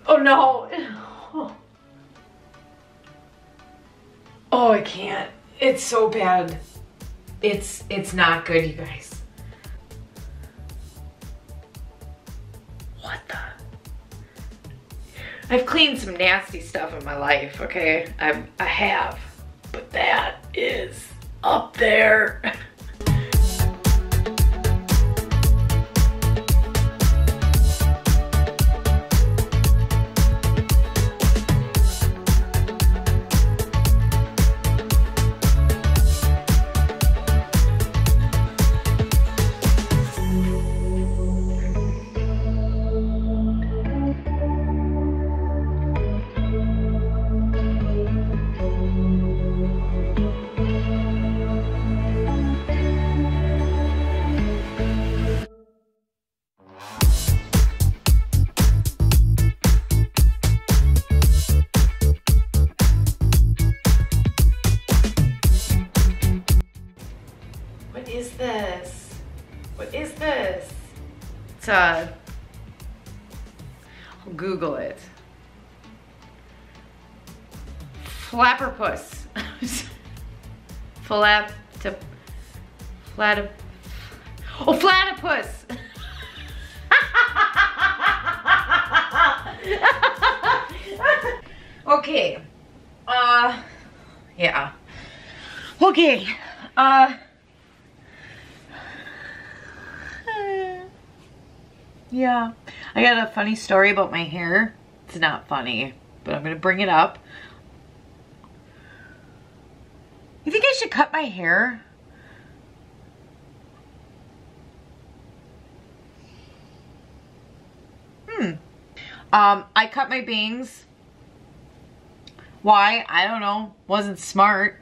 Oh no. Oh, I can't. It's so bad. It's not good, you guys. What the? I've cleaned some nasty stuff in my life, okay? I have, but that is up there. What is this? What is this? It's I'll Google it. Flapperpuss. Oh, platypus. Okay. Yeah. Okay. Yeah. I got a funny story about my hair. It's not funny, but I'm gonna bring it up. You think I should cut my hair? I cut my bangs. Why? I don't know. Wasn't smart.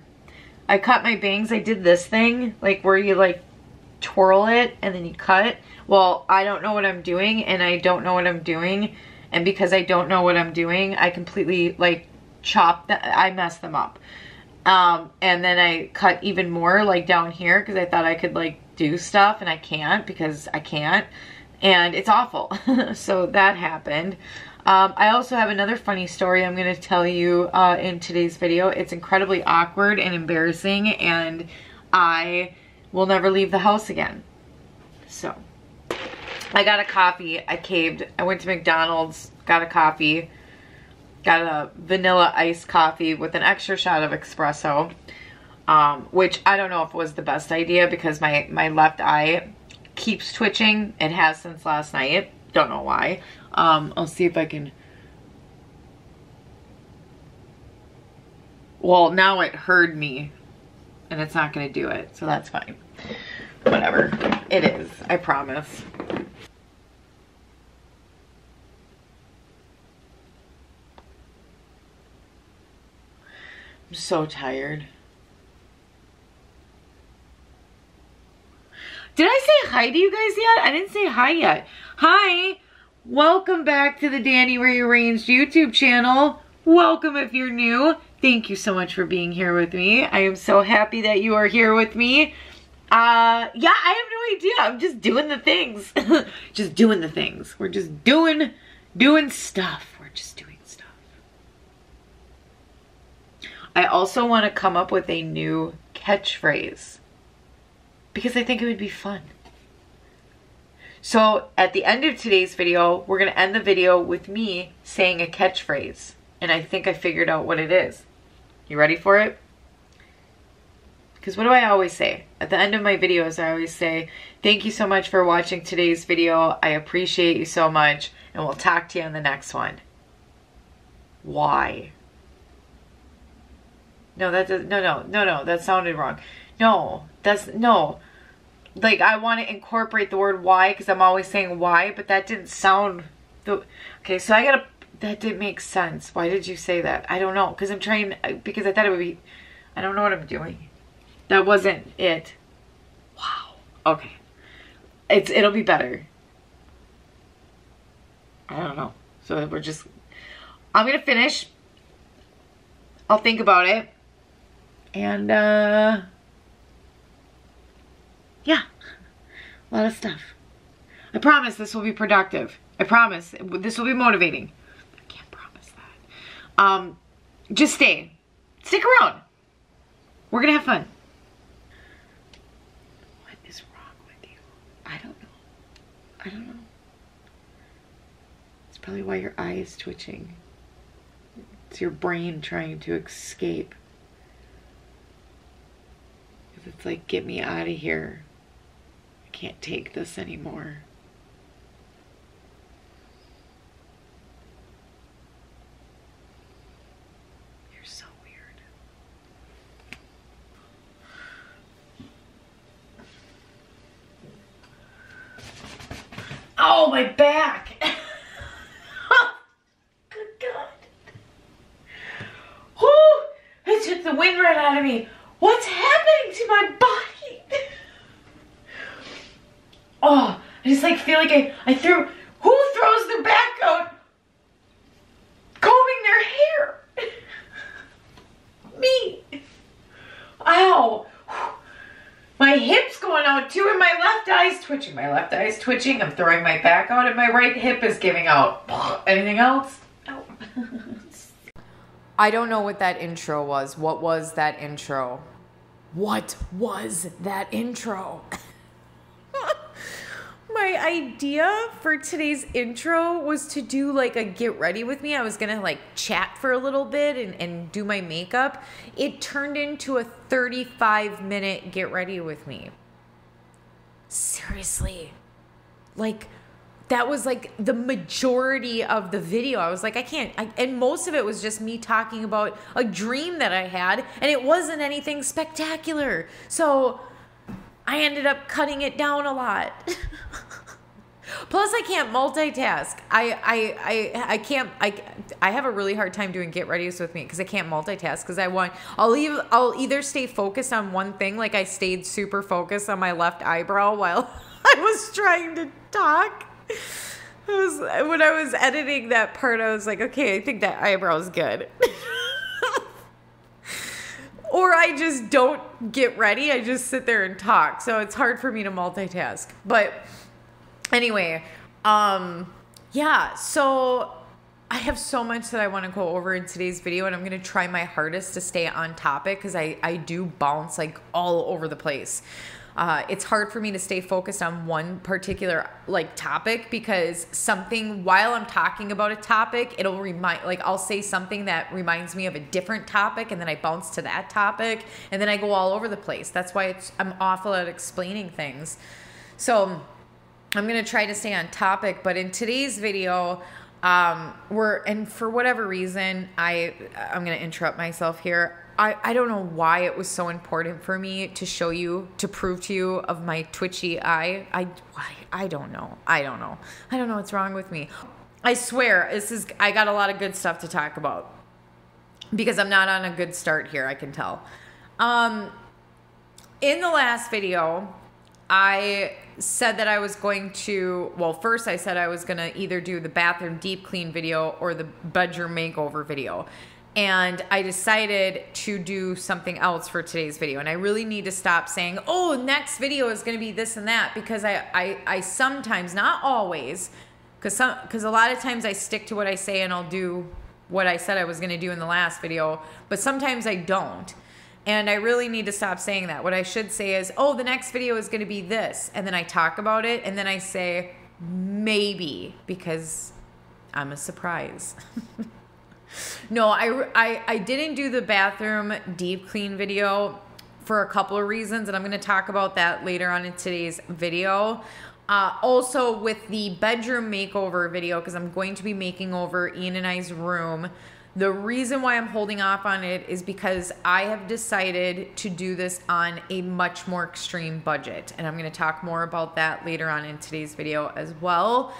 I cut my bangs. I did this thing, like where you like twirl it and then you cut. Well, I don't know what I'm doing, and I don't know what I'm doing. And because I don't know what I'm doing, I completely like I messed them up. And then I cut even more like down here because I thought I could like do stuff, and I can't because I can't. And it's awful. So that happened. I also have another funny story I'm going to tell you in today's video. It's incredibly awkward and embarrassing, and I will never leave the house again. So, I got a coffee. I caved. I went to McDonald's, got a coffee, got a vanilla iced coffee with an extra shot of espresso, which I don't know if it was the best idea because my left eye keeps twitching. It has since last night. Don't know why. I'll see if I can. Well, now it heard me and it's not going to do it, so that's fine. Whatever. It is. I promise. I'm so tired. Did I say hi to you guys yet? I didn't say hi yet. Hi. Welcome back to the Danny Rearranged YouTube channel. Welcome if you're new. Thank you so much for being here with me. I am so happy that you are here with me. Yeah, I have no idea. I'm just doing the things. Just doing the things. We're just doing stuff. We're just doing stuff. I also want to come up with a new catchphrase because I think it would be fun. So at the end of today's video, we're going to end the video with me saying a catchphrase. And I think I figured out what it is. You ready for it? Because what do I always say? At the end of my videos, I always say, thank you so much for watching today's video. I appreciate you so much. And we'll talk to you on the next one. Why? No, that does, no, that sounded wrong. No, no. Like, I want to incorporate the word why because I'm always saying why, but that didn't sound... Okay, so that didn't make sense. Why did you say that? I don't know, because because I thought it would be... I don't know what I'm doing. That wasn't it. Wow. Okay. It'll be better. I don't know. So I'm going to finish. I'll think about it. And, yeah, a lot of stuff. I promise this will be productive. I promise this will be motivating. I Just stay. Stick around. We're gonna have fun. What is wrong with you? I don't know. I don't know. It's probably why your eye is twitching. It's your brain trying to escape. It's like, get me out of here. I can't take this anymore. You're so weird. Oh, my back. Good God. Whoo! It took the wind right out of me. What's happening to my body? Oh, I just like feel like I threw, who throws their back out combing their hair? Me. Ow. My hip's going out too and my left eye's twitching. My left eye's twitching. I'm throwing my back out and my right hip is giving out. Anything else? No. I don't know what that intro was. What was that intro? What was that intro? My idea for today's intro was to do like a get ready with me. I was gonna like chat for a little bit and do my makeup. It turned into a 35-minute get ready with me. Seriously. Like, that was like the majority of the video. I was like, and most of it was just me talking about a dream that I had, and it wasn't anything spectacular. So I ended up cutting it down a lot. Plus, I can't multitask. I have a really hard time doing get readies with me because I can't multitask because I'll either stay focused on one thing, like I stayed super focused on my left eyebrow while I was trying to talk. When I was editing that part, I was like, okay, I think that eyebrow is good. Or I just don't get ready. I just sit there and talk. So it's hard for me to multitask. But anyway, yeah, so I have so much that I want to go over in today's video, and I'm going to try my hardest to stay on topic because I do bounce like all over the place. It's hard for me to stay focused on one particular like topic because while I'm talking about a topic, it'll I'll say something that reminds me of a different topic and then I bounce to that topic and then I go all over the place. That's why I'm awful at explaining things. So I'm going to try to stay on topic, but in today's video, and for whatever reason, I'm going to interrupt myself here. I don't know why it was so important for me to prove to you of my twitchy eye. I don't know. I don't know what's wrong with me. I swear, I got a lot of good stuff to talk about because I'm not on a good start here, I can tell. In the last video, I said that I was going to, first I said I was going to either do the bathroom deep clean video or the bedroom makeover video. And I decided to do something else for today's video. And I really need to stop saying, oh, next video is going to be this and that. Because I sometimes, not always, because a lot of times I stick to what I say and I'll do what I said I was going to do in the last video. But sometimes I don't. And I really need to stop saying that. What I should say is, oh, the next video is going to be this. And then I talk about it. And then I say, maybe, because I'm a surprise. No, I didn't do the bathroom deep clean video for a couple of reasons, and I'm going to talk about that later on in today's video. Also with the bedroom makeover video, because I'm going to be making over Ian and I's room. The reason why I'm holding off on it is because I have decided to do this on a much more extreme budget, and I'm going to talk more about that later on in today's video as well.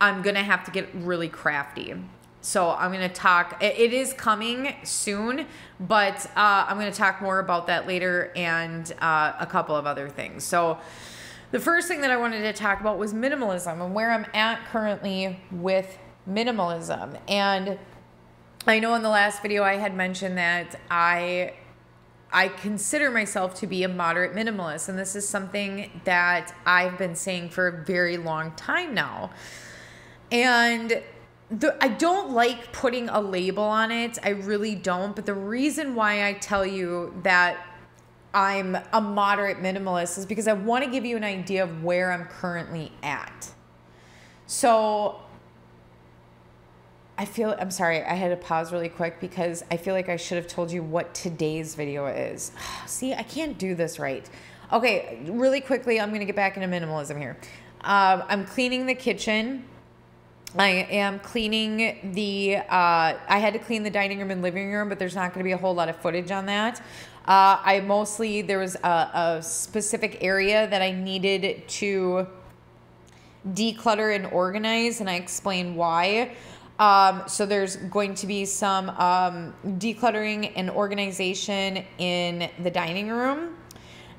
I'm going to have to get really crafty. So I'm going to talk, it is coming soon, but I'm going to talk more about that later and a couple of other things. So the first thing that I wanted to talk about was minimalism and where I'm at currently with minimalism. And I know in the last video I had mentioned that I consider myself to be a moderate minimalist. And this is something that I've been saying for a very long time now. And I don't like putting a label on it. I really don't. But the reason why I tell you that I'm a moderate minimalist is because I want to give you an idea of where I'm currently at. So I'm sorry, I had to pause really quick because I feel like I should have told you what today's video is. See, I can't do this right. Okay, really quickly, I'm going to get back into minimalism here. I'm cleaning the kitchen. I am cleaning I had to clean the dining room and living room, but there's not going to be a whole lot of footage on that. There was a specific area that I needed to declutter and organize, and I explained why. So there's going to be some decluttering and organization in the dining room.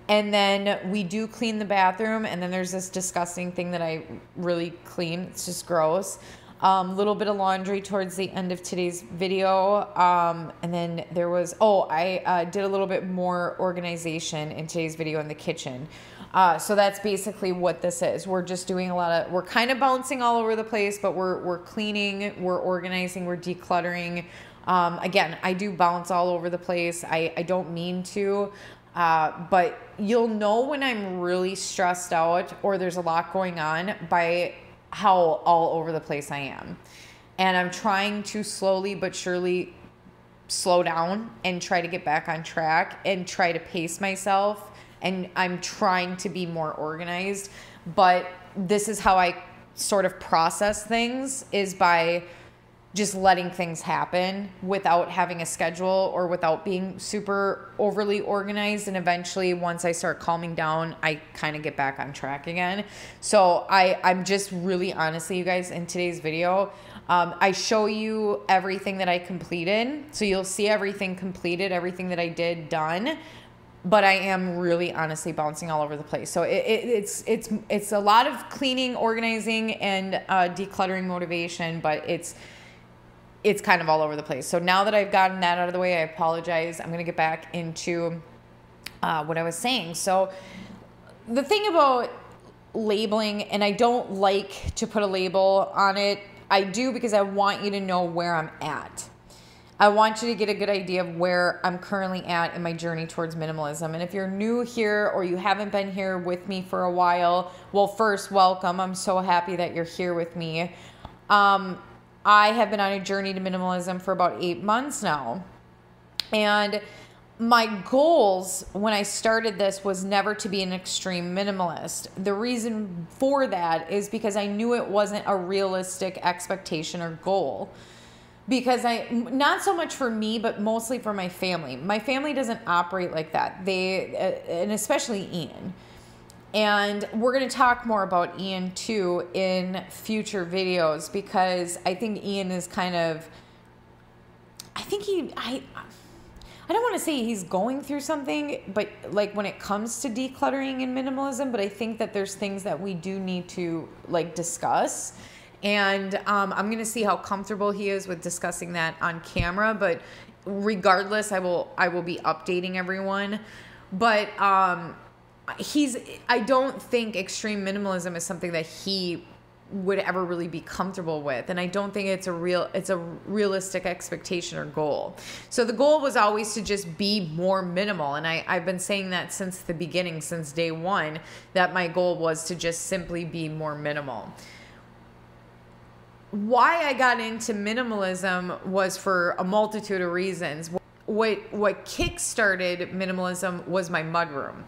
And then we do clean the bathroom. And then there's this disgusting thing that I really clean. It's just gross. Little bit of laundry towards the end of today's video. And then there was, I did a little bit more organization in today's video in the kitchen. So that's basically what this is. We're just doing we're kind of bouncing all over the place, but we're cleaning, we're organizing, we're decluttering. Again, I do bounce all over the place. I don't mean to, but you'll know when I'm really stressed out or there's a lot going on by how all over the place I am. And I'm trying to slowly but surely slow down and try to get back on track and try to pace myself. And I'm trying to be more organized, but this is how I sort of process things, is by just letting things happen without having a schedule or without being super overly organized. And eventually, once I start calming down, I kind of get back on track again. So I'm just really, honestly, you guys, in today's video, I show you everything that I completed. So you'll see everything completed, everything that I did done. But I am really honestly bouncing all over the place. So it's a lot of cleaning, organizing, and decluttering motivation, but it's kind of all over the place. So now that I've gotten that out of the way, I apologize. I'm going to get back into what I was saying. So the thing about labeling, and I don't like to put a label on it. I do because I want you to know where I'm at. I want you to get a good idea of where I'm currently at in my journey towards minimalism. And if you're new here or you haven't been here with me for a while, well, first, welcome. I'm so happy that you're here with me. I have been on a journey to minimalism for about 8 months now. And my goals when I started this was never to be an extreme minimalist. The reason for that is because I knew it wasn't a realistic expectation or goal. Because not so much for me, but mostly for my family. My family doesn't operate like that. And especially Ian. And we're going to talk more about Ian too in future videos, because I think Ian is kind of, I don't want to say he's going through something, but like when it comes to decluttering and minimalism, but I think that there's things that we do need to like discuss. And I'm going to see how comfortable he is with discussing that on camera. But regardless, I will be updating everyone. But I don't think extreme minimalism is something that he would ever really be comfortable with. And I don't think it's a realistic expectation or goal. So the goal was always to just be more minimal. And I've been saying that since the beginning, since day one, that my goal was to just simply be more minimal. Why I got into minimalism was for a multitude of reasons. What kick-started minimalism was my mudroom,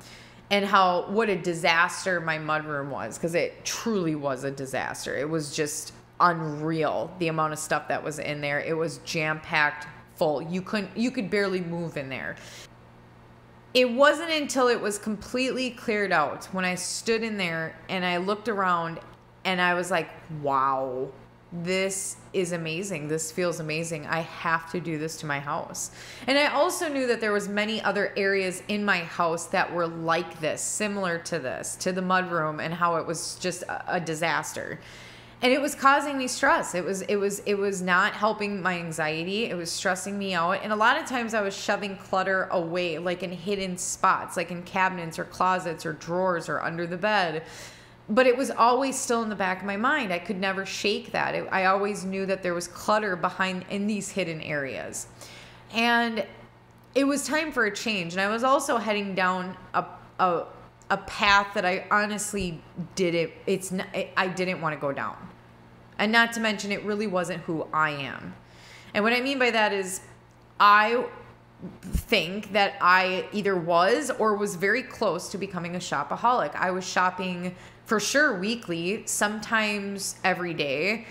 and what a disaster my mudroom was, because it truly was a disaster. It was just unreal, the amount of stuff that was in there. It was jam-packed full. You could barely move in there. It wasn't until it was completely cleared out when I stood in there and I looked around and I was like, wow. This is amazing. This feels amazing. I have to do this to my house. And I also knew that there was many other areas in my house that were like this, similar to this, to the mudroom, and how it was just a disaster. And it was causing me stress. It was not helping my anxiety. It was stressing me out. And a lot of times I was shoving clutter away, like in hidden spots, like in cabinets or closets or drawers or under the bed, but it was always still in the back of my mind. I could never shake that. I always knew that there was clutter behind in these hidden areas. And it was time for a change. And I was also heading down a path that I honestly I didn't want to go down. And not to mention, it really wasn't who I am. And what I mean by that is, I think that I either was or was very close to becoming a shopaholic. I was shopping for sure weekly, sometimes every day.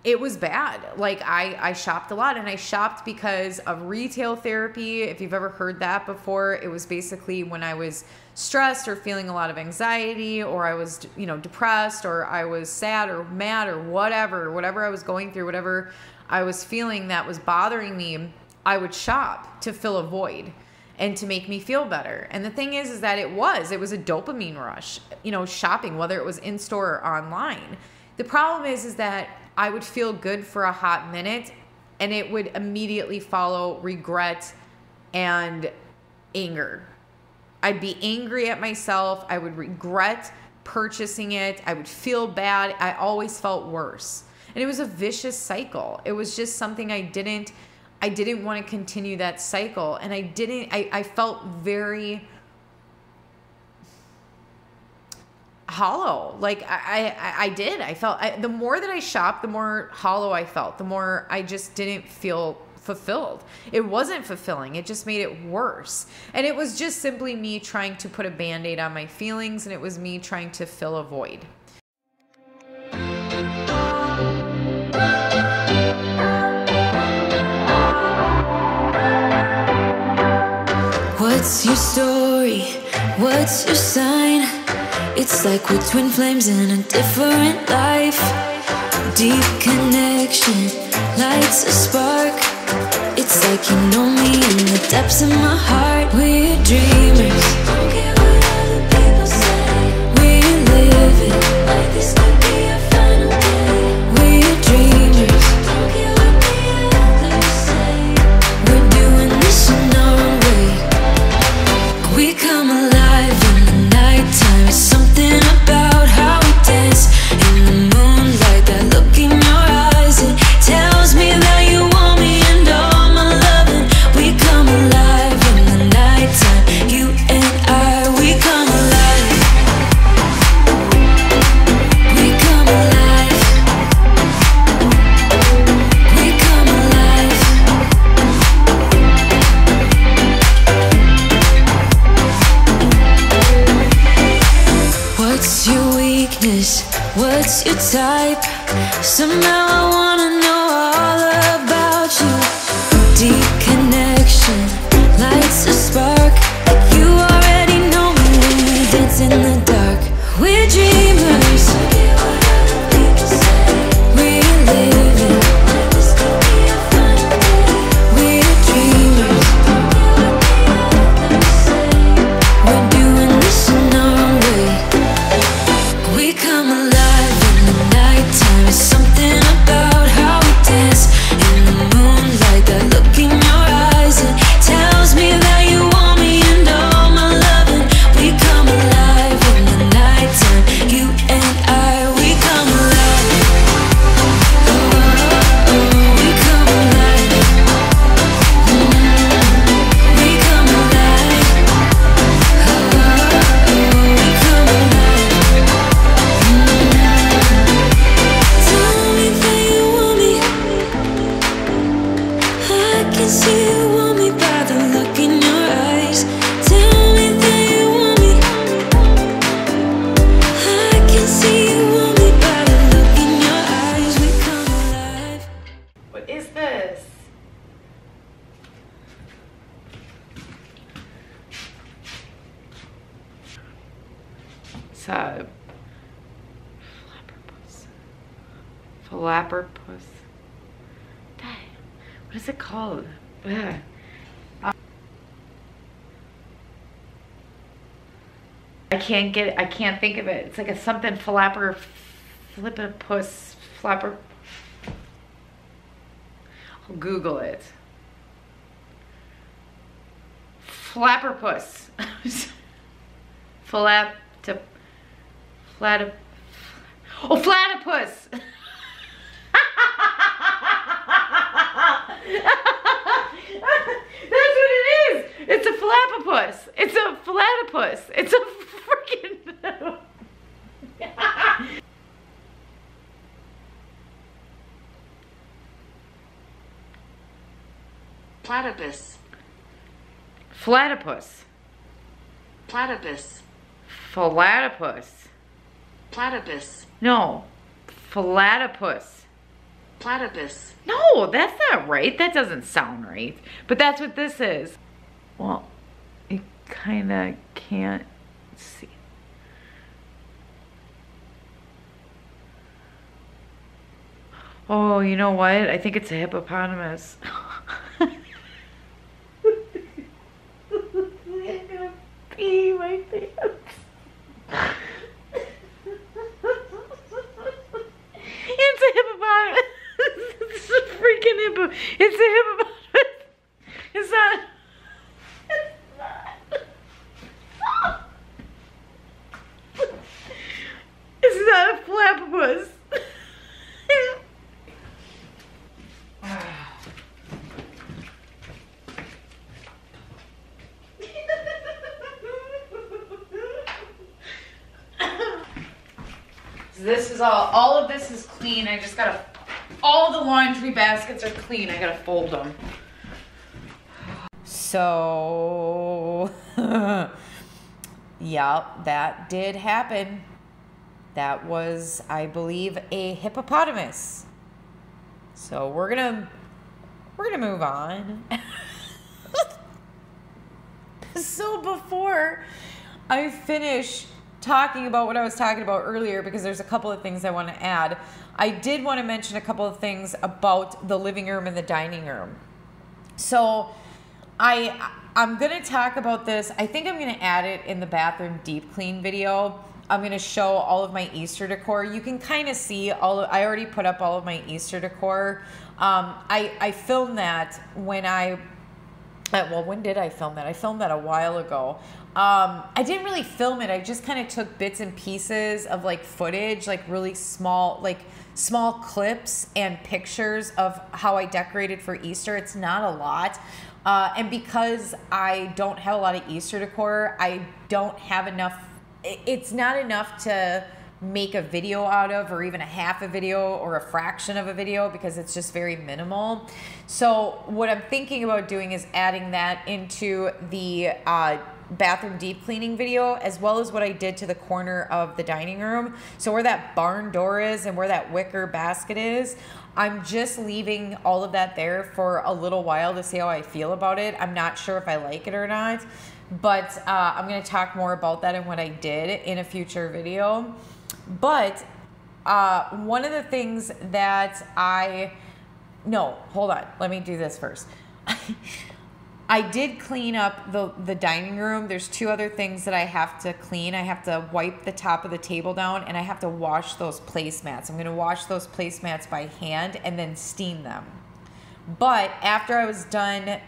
It was bad. Like I shopped a lot, and I shopped because of retail therapy. If you've ever heard that before, it was basically when I was stressed or feeling a lot of anxiety, or I was, depressed, or I was sad or mad or whatever I was going through, whatever I was feeling that was bothering me, I would shop to fill a void and to make me feel better. And the thing is that it was a dopamine rush, shopping, whether it was in store or online. The problem is that I would feel good for a hot minute, and it would immediately follow regret and anger. I'd be angry at myself. I would regret purchasing it. I would feel bad. I always felt worse. And it was a vicious cycle. It was just something I didn't want to continue that cycle. And I felt very hollow. Like I felt the more that I shopped, the more hollow I felt, the more I just didn't feel fulfilled. It wasn't fulfilling. It just made it worse. And it was just simply me trying to put a Band-Aid on my feelings, and it was me trying to fill a void. What's your story? What's your sign? It's like we're twin flames in a different life. Deep connection lights a spark. It's like you know me in the depths of my heart. We're dreamers. Don't care what other people say. We're living like this could be our final day. We're dreamers. Don't care what the others say. We're doing this in our own way. We come alive in the nighttime. It's something about how we dance in the moonlight. That look in your eyes, it tells me that you want me and all my loving. We come alive in the nighttime. You and I, we come alive. We come alive. We come alive. What's your weakness? What's your type? Somehow I wanna know all about you. Deep connection lights a spark. Like you already know me when we dance in the dark. We're dreamers. Forget what other people say. We're living like this could be our final day. We're dreamers. Forget what the others say. We're doing this in our own way. We come alive in the nighttime. It's something about how we dance in the moonlight. That look in your eyes, it tells me that you want me and all my loving. We come alive in the nighttime. You and I, we come alive. Oh, oh, we come alive. We come alive. Oh, we come alive. Tell me that you want me. I can see you want me by the look in your eyes. Tell me that you want me. I can see you want me by the look in your eyes. We come alive. What is this? It's a flapperpuss. What is it called? Ugh. I can't think of it. It's like a something flapper, flipperpuss, flapper. I'll Google it. Flapperpuss. Oh, platypus. That's what it is. It's a flappapus. It's a platypus. It's a freaking... Platypus. Platypus. Platypus. Platypus. Platypus. No. Platypus. Platypus. No, that's not right. That doesn't sound right. But that's what this is. Well, you kind of can't see. Oh, you know what? I think it's a hippopotamus. I'm gonna pee my pants. It's a hippopotamus. It's a freaking hippo. It's a hippopotamus. It's not. It's not a flappapus. This is all of this is clean. I just gotta, all the laundry baskets are clean. I gotta fold them. So, yeah, that did happen. That was, I believe, a hippopotamus. So we're gonna move on. So before I finish talking about what I was talking about earlier, because there's a couple of things I want to add, I did want to mention a couple of things about the living room and the dining room. So I'm going to talk about this. I think I'm going to add it in the bathroom deep clean video. I'm going to show all of my Easter decor. You can kind of see I already put up all of my Easter decor. I filmed that when when did I film that? I filmed that a while ago. I didn't really film it. I just kind of took bits and pieces of like footage, like really small clips and pictures of how I decorated for Easter. It's not a lot. And because I don't have a lot of Easter decor, I don't have enough. It's not enough to make a video out of, or even a half a video or a fraction of a video, because it's just very minimal. So what I'm thinking about doing is adding that into the bathroom deep cleaning video, as well as what I did to the corner of the dining room. So where that barn door is and where that wicker basket is, I'm just leaving all of that there for a little while to see how I feel about it. I'm not sure if I like it or not, but I'm going to talk more about that and what I did in a future video. But one of the things that hold on, let me do this first. I did clean up the dining room. There's two other things that I have to clean. I have to wipe the top of the table down, and I have to wash those placemats. I'm going to wash those placemats by hand and then steam them. But after I was done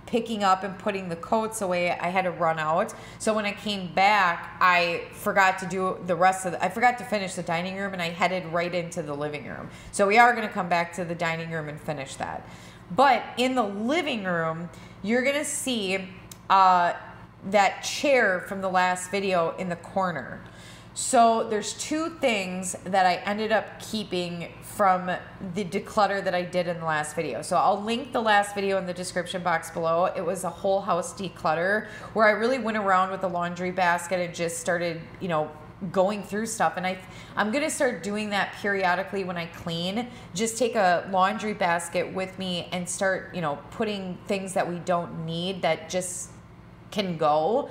picking up and putting the coats away, I had to run out. So when I came back, I forgot to do the rest of I forgot to finish the dining room, and I headed right into the living room. So we are going to come back to the dining room and finish that. But in the living room, you're going to see that chair from the last video in the corner. So there's two things that I ended up keeping from the declutter that I did in the last video. So I'll link the last video in the description box below. It was a whole house declutter where I really went around with the laundry basket and just started, going through stuff. And I'm going to start doing that periodically when I clean. Just take a laundry basket with me and start, putting things that we don't need that just can go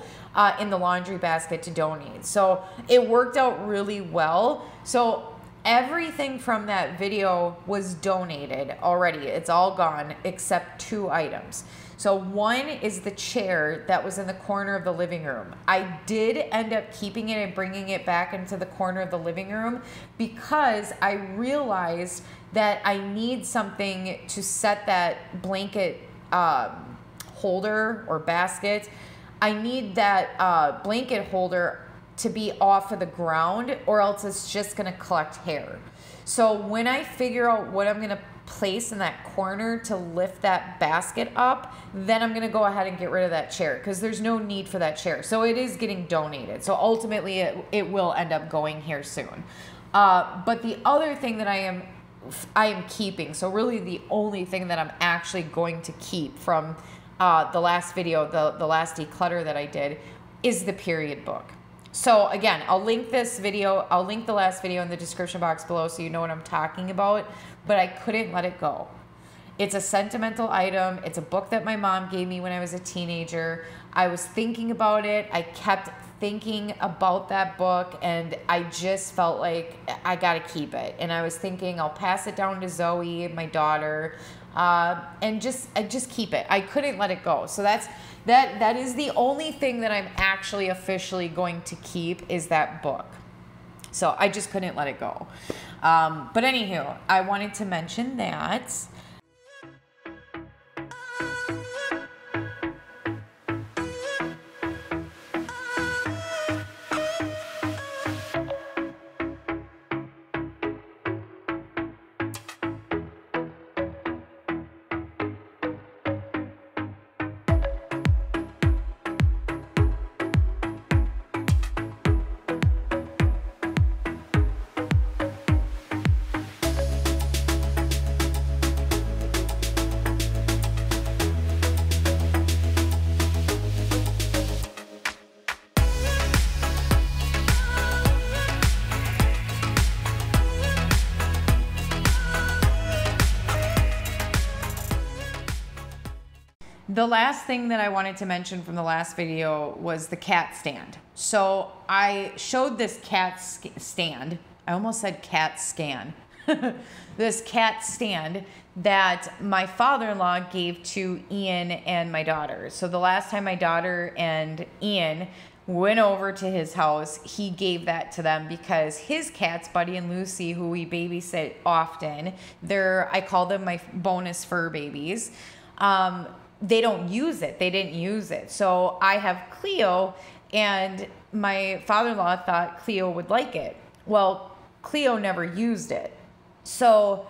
in the laundry basket to donate. So it worked out really well. So everything from that video was donated already. It's all gone except two items. So one is the chair that was in the corner of the living room. I did end up keeping it and bringing it back into the corner of the living room because I realized that I need something to set that blanket holder or basket. I need that blanket holder to be off of the ground, or else it's just going to collect hair. So when I figure out what I'm going to place in that corner to lift that basket up, then I'm going to go ahead and get rid of that chair, because there's no need for that chair. So it is getting donated. So ultimately it will end up going here soon. But the other thing that I am keeping, so really the only thing that I'm actually going to keep from the last video, the last declutter that I did, is the period book. So again, I'll link this video, I'll link the last video in the description box below so you know what I'm talking about, but I couldn't let it go. It's a sentimental item. It's a book that my mom gave me when I was a teenager. I was thinking about it. I kept thinking about that book, and I just felt like I gotta keep it. And I was thinking I'll pass it down to Zoe, my daughter, and just keep it. I couldn't let it go. So that is the only thing that I'm actually officially going to keep, is that book. So I just couldn't let it go. But anywho, I wanted to mention that. The last thing that I wanted to mention from the last video was the cat stand. So I showed this cat stand. I almost said cat scan. This cat stand that my father-in-law gave to Ian and my daughter. So the last time my daughter and Ian went over to his house, he gave that to them because his cats, Buddy and Lucy, who we babysit often, I call them my bonus fur babies. They don't use it. They didn't use it. So I have Cleo, and my father-in-law thought Cleo would like it. Well, Cleo never used it. So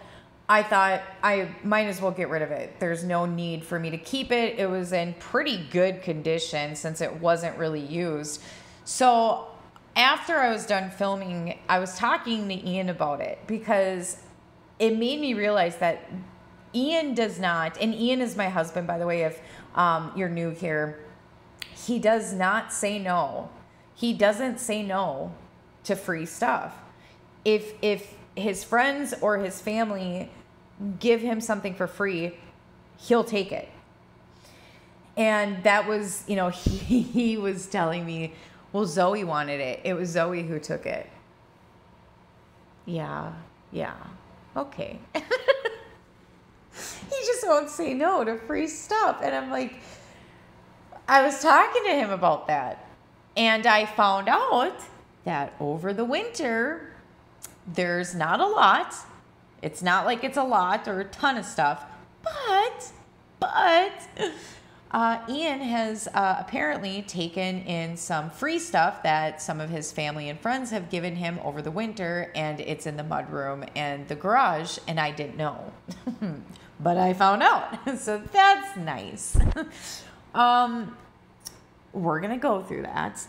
I thought I might as well get rid of it. There's no need for me to keep it. It was in pretty good condition since it wasn't really used. So after I was done filming, I was talking to Ian about it because it made me realize that Ian does not, and Ian is my husband, by the way, if you're new here, he does not say no. He doesn't say no to free stuff. If his friends or his family give him something for free, he'll take it. And that was, he was telling me, well, Zoe wanted it. It was Zoe who took it. Yeah, okay. He just won't say no to free stuff. And I'm like, I was talking to him about that. And I found out that over the winter, there's not a lot. It's not like it's a lot or a ton of stuff. But Ian has apparently taken in some free stuff that some of his family and friends have given him over the winter. And it's in the mudroom and the garage. And I didn't know. But I found out. So that's nice. We're going to go through that.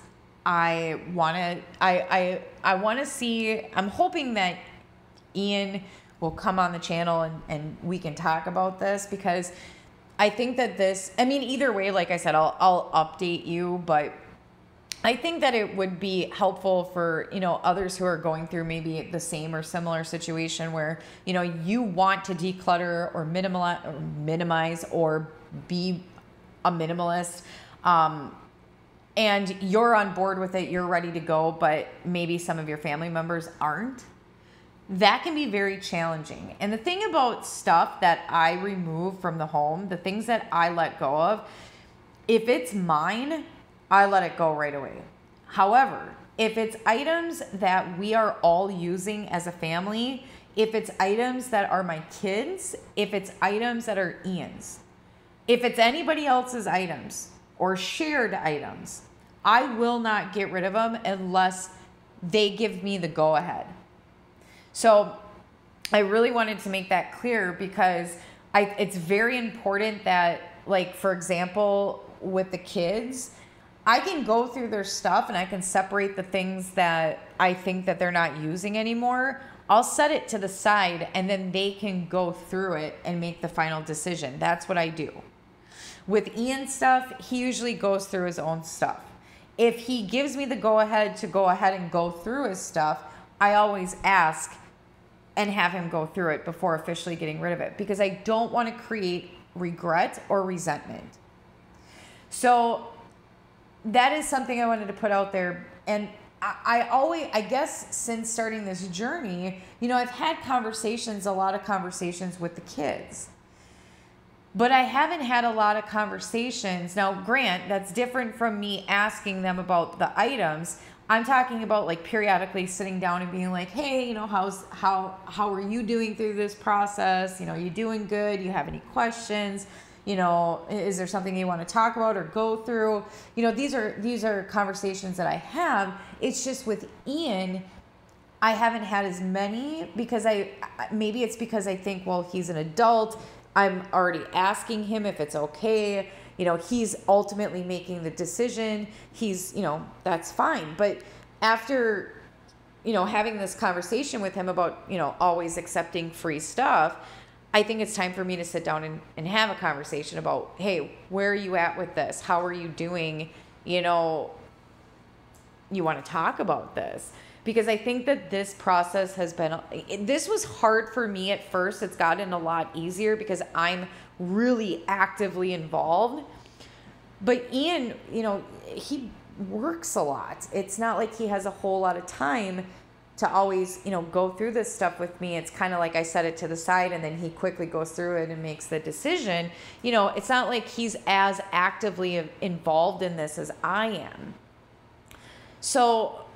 I want to see, I'm hoping that Ian will come on the channel and we can talk about this, because I think that either way, like I said, I'll update you, but I think that it would be helpful for, others who are going through maybe the same or similar situation where, you want to declutter or minimize or be a minimalist, and you're on board with it, you're ready to go, but maybe some of your family members aren't. That can be very challenging. And the thing about stuff that I remove from the home, the things that I let go of, if it's mine, I let it go right away. However, if it's items that we are all using as a family, if it's items that are my kids, if it's items that are Ian's, if it's anybody else's items or shared items, I will not get rid of them unless they give me the go ahead. So I really wanted to make that clear because it's very important that, like, for example, with the kids, I can go through their stuff and I can separate the things that I think that they're not using anymore. I'll set it to the side and then they can go through it and make the final decision. That's what I do. With Ian's stuff, he usually goes through his own stuff. If he gives me the go ahead to go ahead and go through his stuff, I always ask and have him go through it before officially getting rid of it, because I don't want to create regret or resentment. So that is something I wanted to put out there. And I guess since starting this journey, I've had a lot of conversations with the kids, but I haven't had a lot of conversations. Now, Grant, that's different from me asking them about the items. I'm talking about, like, periodically sitting down and being like, hey, how are you doing through this process? You doing good? You have any questions? Is there something you want to talk about or go through? These are conversations that I have. It's just with Ian, I haven't had as many because maybe it's because I think, well, he's an adult. I'm already asking him if it's okay. He's ultimately making the decision. He's, that's fine. But after, having this conversation with him about, always accepting free stuff, I think it's time for me to sit down and have a conversation about, hey, where are you at with this? How are you doing? You want to talk about this? Because I think that this process this was hard for me at first. It's gotten a lot easier because I'm really actively involved. But Ian, he works a lot. It's not like he has a whole lot of time to always, go through this stuff with me. It's kind of like I set it to the side and then he quickly goes through it and makes the decision. It's not like he's as actively involved in this as I am. So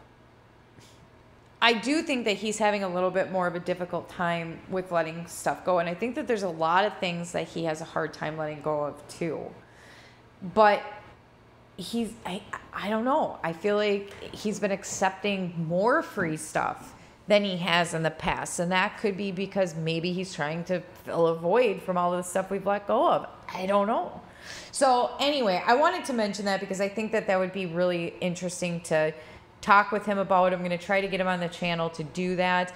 I do think that he's having a little bit more of a difficult time with letting stuff go. And I think that there's a lot of things that he has a hard time letting go of too. But I don't know. I feel like he's been accepting more free stuff than he has in the past. And that could be because maybe he's trying to fill a void from all the stuff we've let go of. I don't know. So anyway, I wanted to mention that because I think that would be really interesting to talk with him about. I'm going to try to get him on the channel to do that.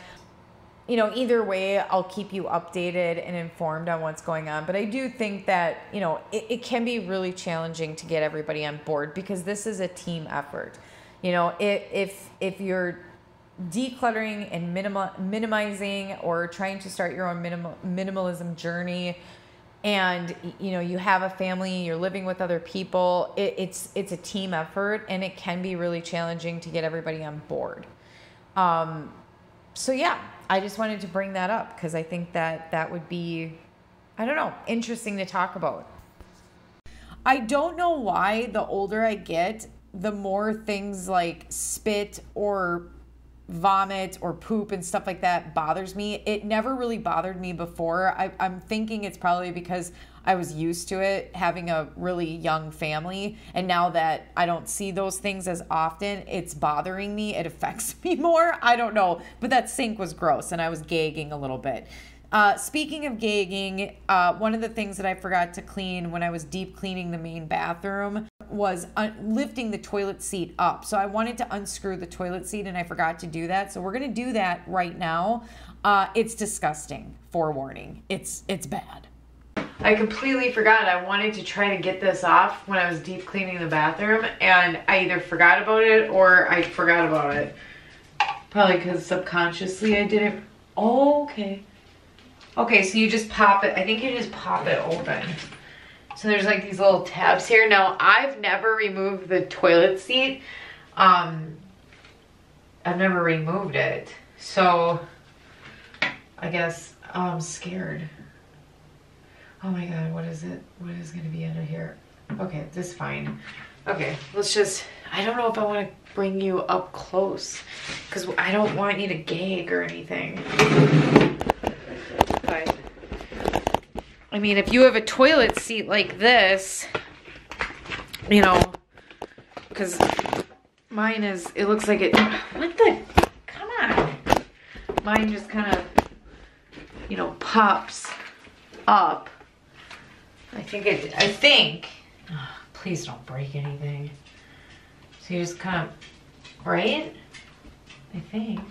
Either way, I'll keep you updated and informed on what's going on. But I do think that, it can be really challenging to get everybody on board because this is a team effort. If you're decluttering and minimizing or trying to start your own minimalism journey, and you have a family, you're living with other people, it's a team effort, and it can be really challenging to get everybody on board. So yeah, I just wanted to bring that up because I think that would be, I don't know, interesting to talk about. I don't know why the older I get, the more things like spit or vomit or poop and stuff like that bothers me. It never really bothered me before. I'm thinking it's probably because I was used to it, having a really young family, and now that I don't see those things as often, it's bothering me. It affects me more. I don't know, but that sink was gross and I was gagging a little bit. Speaking of gagging, one of the things that I forgot to clean when I was deep cleaning the main bathroom was lifting the toilet seat up. So I wanted to unscrew the toilet seat and I forgot to do that. So we're going to do that right now. It's disgusting. Forewarning. It's bad. I completely forgot. I wanted to try to get this off when I was deep cleaning the bathroom, and I either forgot about it or I forgot about it. Probably because subconsciously I did it. Oh, okay. Okay, so you just pop it. I think you just pop it open. So there's like these little tabs here. Now, I've never removed the toilet seat. I've never removed it. So I guess I'm scared. Oh my God, what is it? What is gonna be under here? Okay, this is fine. Okay, let's just, I don't know if I want to bring you up close because I don't want you to gag or anything. But, I mean, if you have a toilet seat like this, because Mine is, it looks like it, what the, come on. Mine just kind of, you know, pops up. I think, oh, please don't break anything. So you just kind of, right? I think.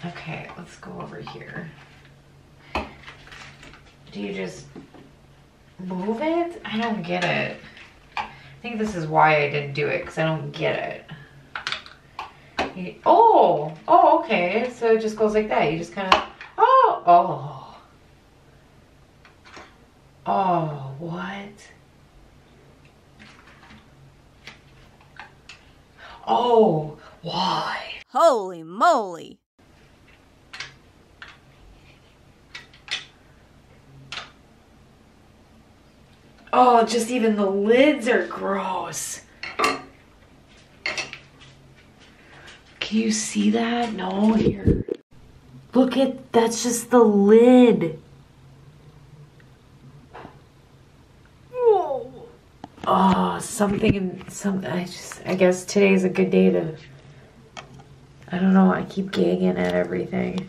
Okay, let's go over here. Do you just move it? I don't get it. I think this is why I didn't do it, because I don't get it. Oh, okay. So it just goes like that. You just kind of, oh, what? Oh, why? Holy moly! Oh, just even the lids are gross. Can you see that? No, here. Look at, that's just the lid. Whoa. Oh, I guess today's a good day to, I don't know, I keep gagging at everything.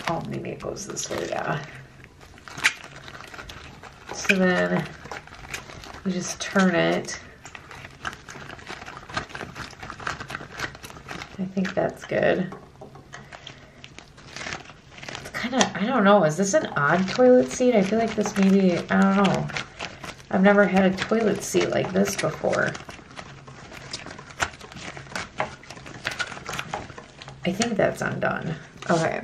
Oh, maybe it goes this way, yeah. So then we just turn it. I think that's good. It's kind of, I don't know, is this an odd toilet seat? I feel like this maybe, I don't know. I've never had a toilet seat like this before. I think that's undone. Okay.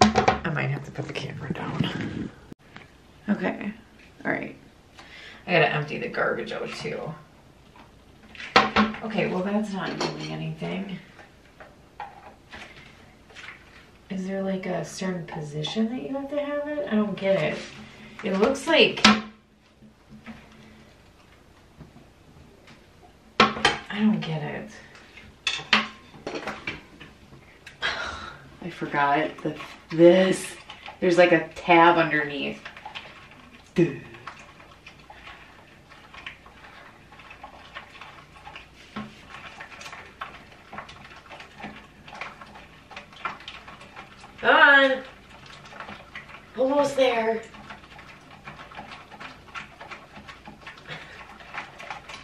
I might have to put the camera down. Okay, all right. I gotta empty the garbage out too. Okay, well that's not doing anything. Is there like a certain position that you have to have it? I don't get it. It looks like, I don't get it. I forgot this. There's like a tab underneath. On. Almost there.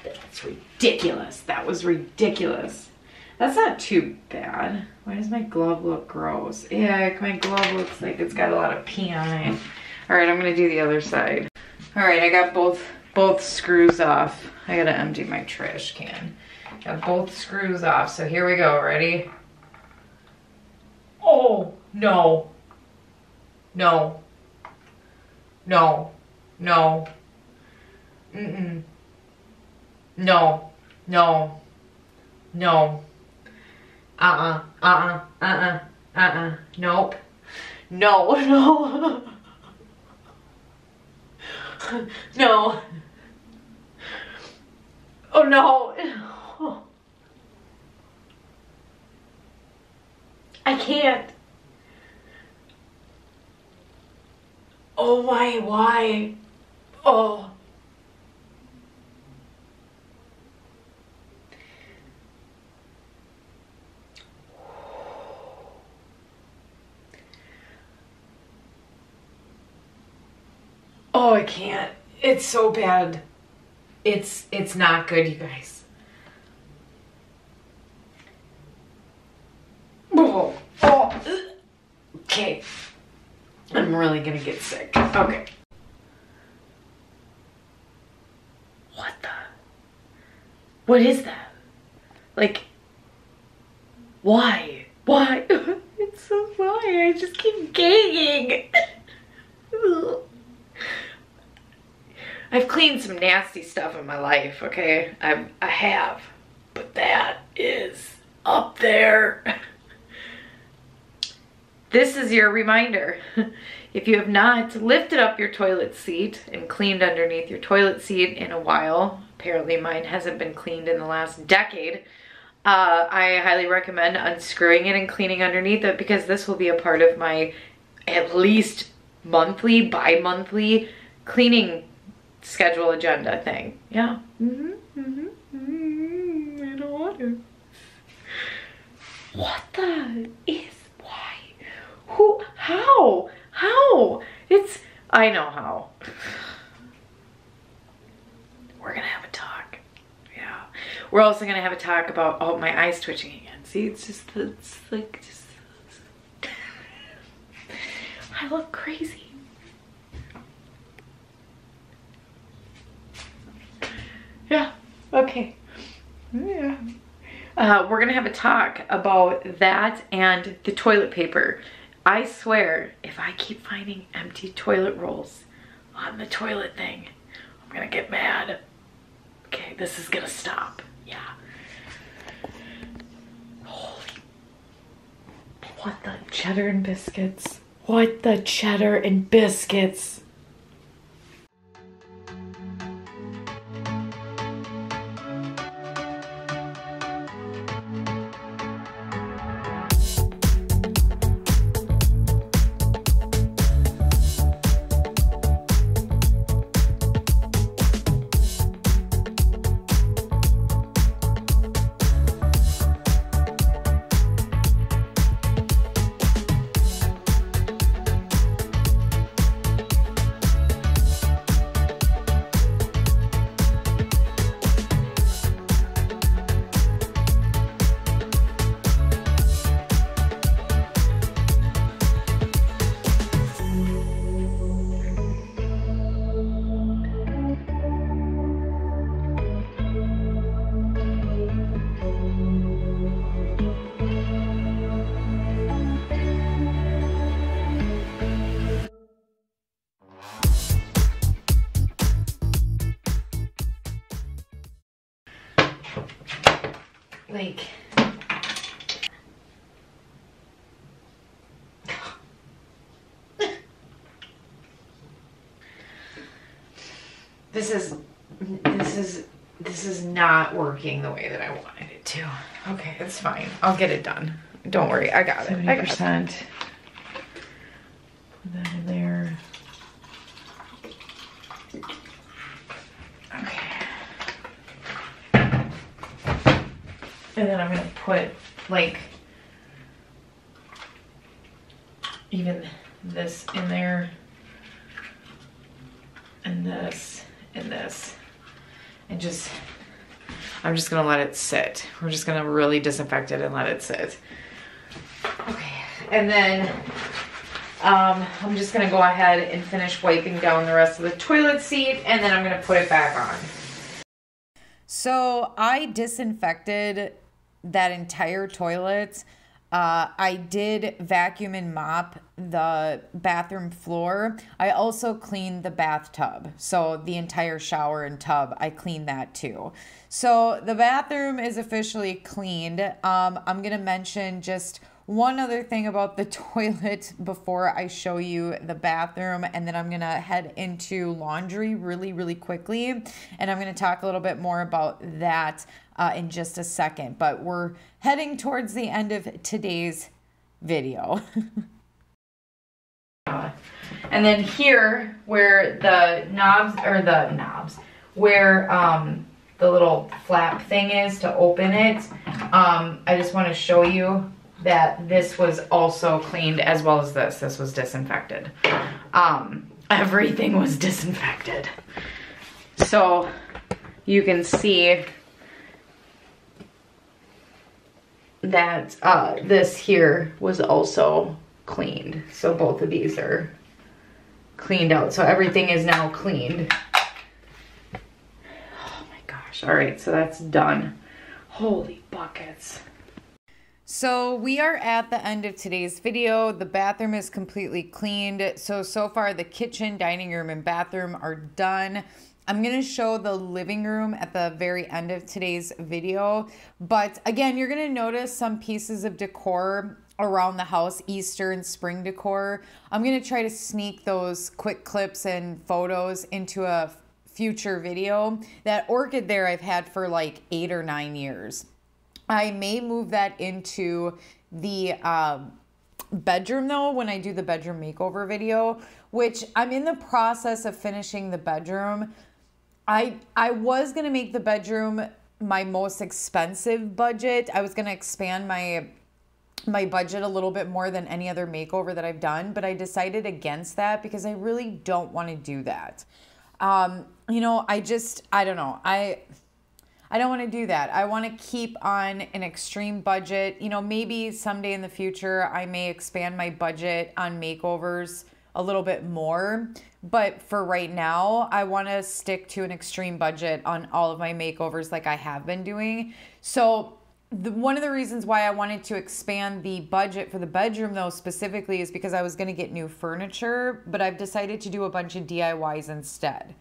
That's ridiculous. That was ridiculous. That's not too bad. Why does my glove look gross? Yeah, my glove looks like it's got a lot of pee on it. All right, I'm gonna do the other side. All right, I got both screws off. I gotta empty my trash can. Got both screws off, so here we go, ready? Oh, no. No. No. No. Mm-mm. No. No. No. Nope. No, no. No. Oh no. I can't. Oh my, why? Oh. Oh, I can't. It's so bad. It's not good, you guys. Oh, oh. Okay. I'm really gonna get sick. Okay. What the? What is that? Like, why? Why? It's so funny. I just keep gagging. I've cleaned some nasty stuff in my life, okay? I have, but that is up there. This is your reminder. If you have not lifted up your toilet seat and cleaned underneath your toilet seat in a while, apparently mine hasn't been cleaned in the last decade, I highly recommend unscrewing it and cleaning underneath it, because this will be a part of my at least monthly, bi-monthly cleaning schedule agenda thing. Yeah. I don't want to. What the is, why? Who, how? It's, I know how. We're gonna have a talk. Yeah. We're also gonna have a talk about, oh, my eye's twitching again. See, it's just, it's like, just, I look crazy. Yeah, okay. Yeah. We're gonna have a talk about that and the toilet paper. I swear, if I keep finding empty toilet rolls on the toilet thing, I'm gonna get mad. Okay, this is gonna stop. Yeah. Holy. What the cheddar and biscuits? What the cheddar and biscuits? Like, this is not working the way that I wanted it to. Okay, it's fine. I'll get it done. Don't worry, I got it. 70%. Put that in there. Okay. And then I'm gonna put like even this in there, and this, and this, and just, I'm just gonna let it sit. We're just gonna really disinfect it and let it sit. Okay, and then I'm just gonna go ahead and finish wiping down the rest of the toilet seat, and then I'm gonna put it back on. So I disinfected that entire toilet. I did vacuum and mop the bathroom floor. I also cleaned the bathtub. So the entire shower and tub, I cleaned that too. So the bathroom is officially cleaned. I'm gonna mention just one other thing about the toilet before I show you the bathroom, and then I'm gonna head into laundry really quickly, and I'm gonna talk a little bit more about that in just a second. But we're heading towards the end of today's video. And then here, where the knobs, where the little flap thing is to open it, I just want to show you that this was also cleaned, as well as this. This was disinfected. Everything was disinfected. So you can see that this here was also cleaned. So both of these are cleaned out. So everything is now cleaned. Oh my gosh. All right, so that's done. Holy buckets. So we are at the end of today's video. The bathroom is completely cleaned. So far the kitchen, dining room, and bathroom are done. I'm going to show the living room at the very end of today's video. But again, you're going to notice some pieces of decor around the house, Easter and spring decor. I'm going to try to sneak those quick clips and photos into a future video. That orchid there I've had for like 8 or 9 years. I may move that into the bedroom though, when I do the bedroom makeover video, which I'm in the process of finishing the bedroom. I was going to make the bedroom my most expensive budget. I was going to expand my budget a little bit more than any other makeover that I've done, but I decided against that because I really don't want to do that. You know, I don't know. I don't want to do that. I want to keep on an extreme budget. You know, maybe someday in the future, I may expand my budget on makeovers a little bit more. But for right now, I want to stick to an extreme budget on all of my makeovers like I have been doing. So one of the reasons why I wanted to expand the budget for the bedroom though specifically is because I was going to get new furniture, but I've decided to do a bunch of DIYs instead.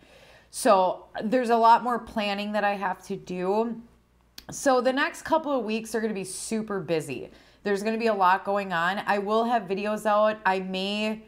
So there's a lot more planning that I have to do. So the next couple of weeks are going to be super busy. There's going to be a lot going on. I will have videos out. I may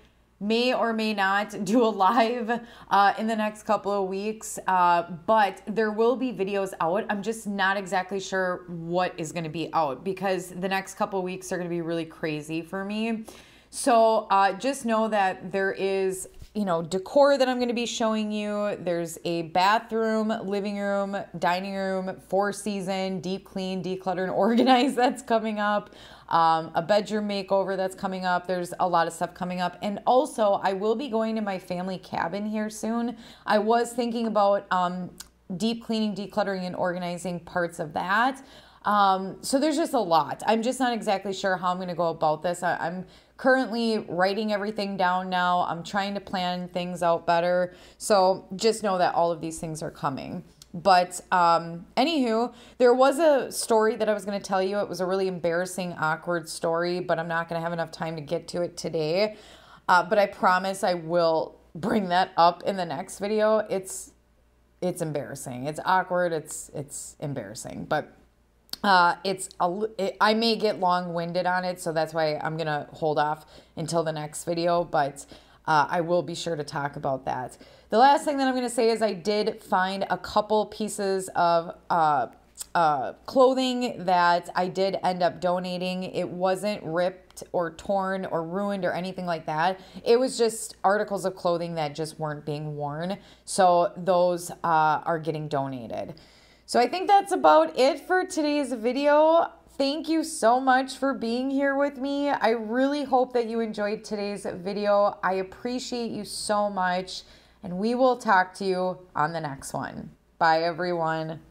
or may not do a live in the next couple of weeks, but there will be videos out. I'm just not exactly sure what is going to be out because the next couple of weeks are going to be really crazy for me. So just know that there is, you know, decor that I'm going to be showing you. There's a bathroom, living room, dining room, 4-season, deep clean, declutter, and organize that's coming up. A bedroom makeover that's coming up. There's a lot of stuff coming up. And also, I will be going to my family cabin here soon. I was thinking about deep cleaning, decluttering, and organizing parts of that. So there's just a lot. I'm just not exactly sure how I'm going to go about this. I'm currently writing everything down now. I'm trying to plan things out better. So just know that all of these things are coming. But anywho, there was a story that I was going to tell you. It was a really embarrassing, awkward story, but I'm not going to have enough time to get to it today. But I promise I will bring that up in the next video. It's embarrassing. It's awkward. It's embarrassing. But I may get long-winded on it, so that's why I'm going to hold off until the next video. But I will be sure to talk about that. The last thing that I'm going to say is I did find a couple pieces of clothing that I did end up donating. It wasn't ripped or torn or ruined or anything like that. It was just articles of clothing that just weren't being worn. So those are getting donated. So I think that's about it for today's video. Thank you so much for being here with me. I really hope that you enjoyed today's video. I appreciate you so much, and we will talk to you on the next one. Bye, everyone.